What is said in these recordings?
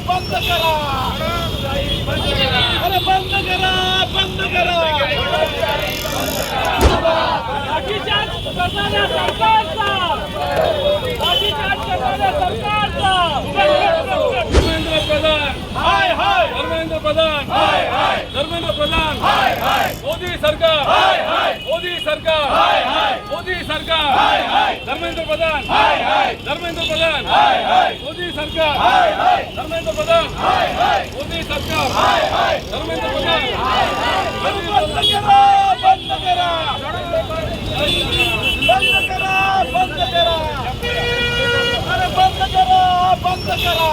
बंद करा, अरे बंद करा, बंद करा. लाठीचार्ज करणाऱ्या सरकारचा, लाठीचार्ज करणाऱ्या सरकारचा. धर्मेंद्र प्रधान हाय हाय, धर्मेंद्र प्रधान हाय हाय, धर्मेंद्र प्रधान हाय हाय, मोदी सरकार हाय हाय, मोदी सरकार हाय हाय, मोदी सरकार हाय हाय, धर्मेंद्र प्रधान हाय हाय, धर्मेंद्र प्रधान हाय हाय, मोदी सरकार हाय हाय, धर्मेंद्र प्रधान हाय हाय, मोदी सरकार हाय हाय, धर्मेंद्र प्रधान हाय हाय. बंद करा, बंद करा, बंद करा, बंद करा, अरे बंद करा, बंद करा,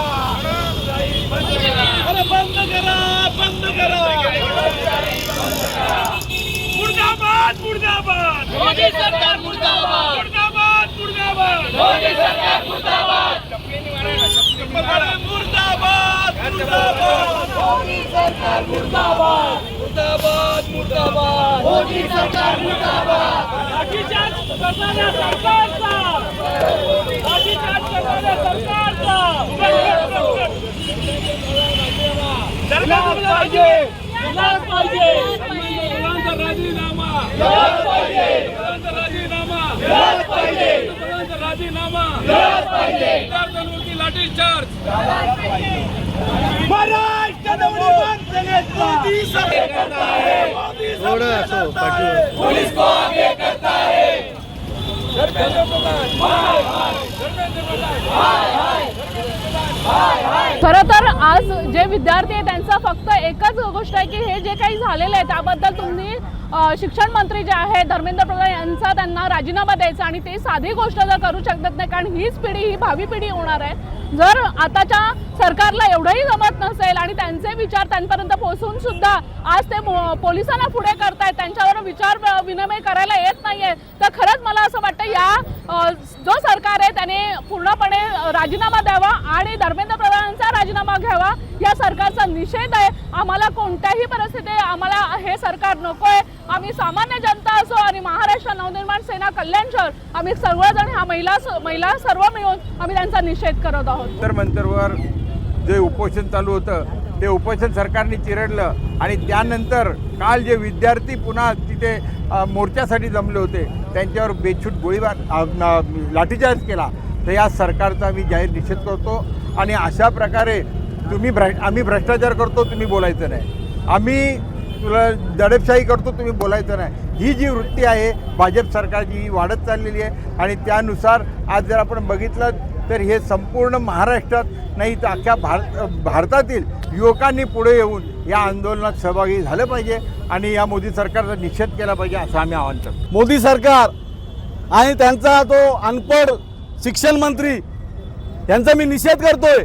अरे बंद करा, बंद करा. मुर्दाबाद, मुर्दाबाद, मोदी सरकार मुर्दाबाद, मुर्दाबाद, मुर्दाबाद, मोदी सरकार मुर्दाबाद, मुर्दाबाद, मुर्दाबाद, मोदी सरकार मुर्दाबाद, मुर्दाबाद, मुर्दाबाद, मोदी सरकार मुर्दाबाद. लाठीचार्ज करणाऱ्या सरकारचा, लाठीचार्ज करणाऱ्या सरकारचा. पाहिजे, पाहिजे, राजीनामा, राजीनामा, राजीनामा, विद्यार्थ्यांवरती लाठीचार्ज. महाराष्ट्र मोदी सरकार करता है, पुलिस को आगे करता है. खरं तर आज जे विद्यार्थी आहेत त्यांचा फक्त एकच गोष्ट आहे की हे जे काही झालेलं आहे त्याबद्दल तुम्ही शिक्षण मंत्री जे आहे धर्मेंद्र प्रधान यांचा त्यांना राजीनामा द्यायचा आणि ते साधी गोष्ट जर करू शकत नाही कारण हीच पिढी ही भावी पिढी होणार आहे. जर आताच्या सरकारला एवढंही जमत नसेल आणि त्यांचे विचार त्यांपर्यंत पोहोचून सुद्धा आज ते पोलिसांना पुढे करतायत, त्यांच्यावर विचार विनिमय करायला येत नाहीये, तर खरंच मला असं वाटतं या जो सरकार आहे त्याने पूर्णपणे राजीनामा द्यावा आणि धर्मेंद्र प्रधानांचा राजीनामा घ्यावा. या सरकारचा निषेध आहे. आम्हाला कोणत्याही परिस्थितीत आम्हाला हे सरकार नकोय. आम्ही सामान्य जनता असो आणि महाराष्ट्र नवनिर्माण सेना कल्याण शहर आम्ही सर्वजण ह्या महिला सर्व मिळून आम्ही त्यांचा निषेध करत आहोत. मंतरवर जे उपोषण चालू होतं ते उपोषण सरकारने चिरडलं आणि त्यानंतर काल जे विद्यार्थी पुन्हा तिथे मोर्चासाठी जमले होते त्यांच्यावर बेछूट गोळीबार लाठीचार्ज केला. तर या सरकारचा आम्ही जाहीर निषेध करतो आणि अशा प्रकारे आम्ही भ्रष्टाचार करतो तुम्ही बोलायचं नाही, आम्ही तुला दडपशाही करतो तुम्ही बोलायचं नाही, ही जी वृत्ती आहे भाजप सरकारची ही वाढत चाललेली आहे. आणि त्यानुसार आज जर आपण बघितलं तर हे संपूर्ण महाराष्ट्रात नाही तर अख्ख्या भारतातील युवकांनी पुढे येऊन या आंदोलनात सहभागी झालं पाहिजे आणि या मोदी सरकारचा निषेध केला पाहिजे असं आम्ही आवाहन करतो. मोदी सरकार आणि त्यांचा तो अनपढ शिक्षण मंत्री यांचा मी निषेध करतोय.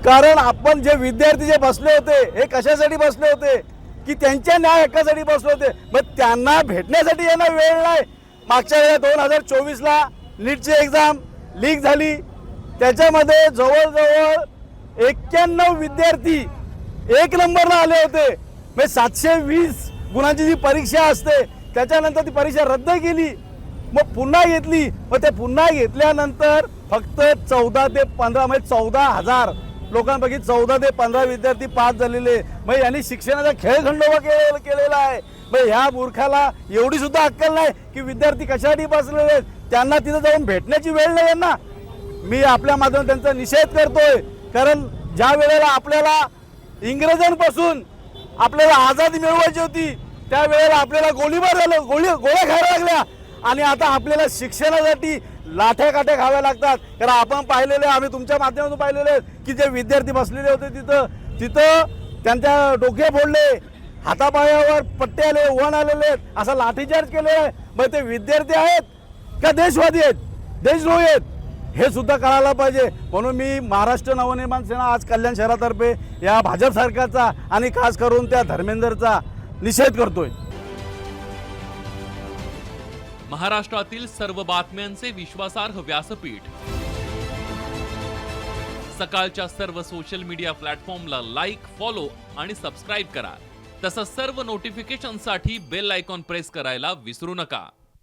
कारण आपण जे विद्यार्थी जे बसले होते हे कशासाठी बसले होते की त्यांच्या न्याय हक्कासाठी बसले होते, मग त्यांना भेटण्यासाठी यांना वेळ नाही. मागच्या वेळेला 2024ला नीटची एक्झाम लीक झाली, त्याच्यामध्ये जवळजवळ 91 विद्यार्थी 1 नंबरला आले होते. म्हणजे 720 गुणांची जी परीक्षा असते त्याच्यानंतर ती परीक्षा रद्द केली, मग पुन्हा घेतली. मग ते पुन्हा घेतल्यानंतर फक्त 14 ते 15 म्हणजे 14,000 लोकांपैकी 14 ते 15 विद्यार्थी पास झालेले. मग यांनी शिक्षणाचा खेळखंडोबा केलेला आहे. मग ह्या मूर्खाला एवढी सुद्धा अक्कल नाही की विद्यार्थी कशासाठी बसलेले आहेत, त्यांना तिथं जाऊन भेटण्याची वेळ नाही यांना. मी आपल्या माध्यमातून त्यांचा निषेध करतोय. कारण ज्या वेळेला आपल्याला इंग्रजांपासून आपल्याला आझादी मिळवायची होती त्यावेळेला आपल्याला गोळीबार झालं, गोळ्या खायला लागल्या आणि आता आपल्याला शिक्षणासाठी लाठ्या काठ्या खाव्या लागतात. कारण आपण पाहिलेले, आम्ही तुमच्या माध्यमातून पाहिलेले की जे विद्यार्थी बसलेले होते तिथं त्यांच्या डोके फोडले, हातापायावर पट्टे आले, वण आलेले आहेत, असा लाठीचार्ज केलेला आहे. मग ते विद्यार्थी आहेत का देशवादी आहेत, देशद्रोही आहेत हे सुद्धा कळायला पाहिजे. म्हणून मी महाराष्ट्र नवनिर्माण सेना आज कल्याण शहरातर्फे या भाजप सरकारचा आणि खास करून त्या धर्मेंद्रचा निषेध करतोय. महाराष्ट्रातील सर्व बातम्यांचे विश्वासार्ह व्यासपीठ, सकाळच्या सर्व सोशल मीडिया प्लॅटफॉर्मला लाईक, फॉलो आणि सबस्क्राईब करा. तसंच सर्व नोटिफिकेशनसाठी बेल आयकॉन प्रेस करायला विसरू नका.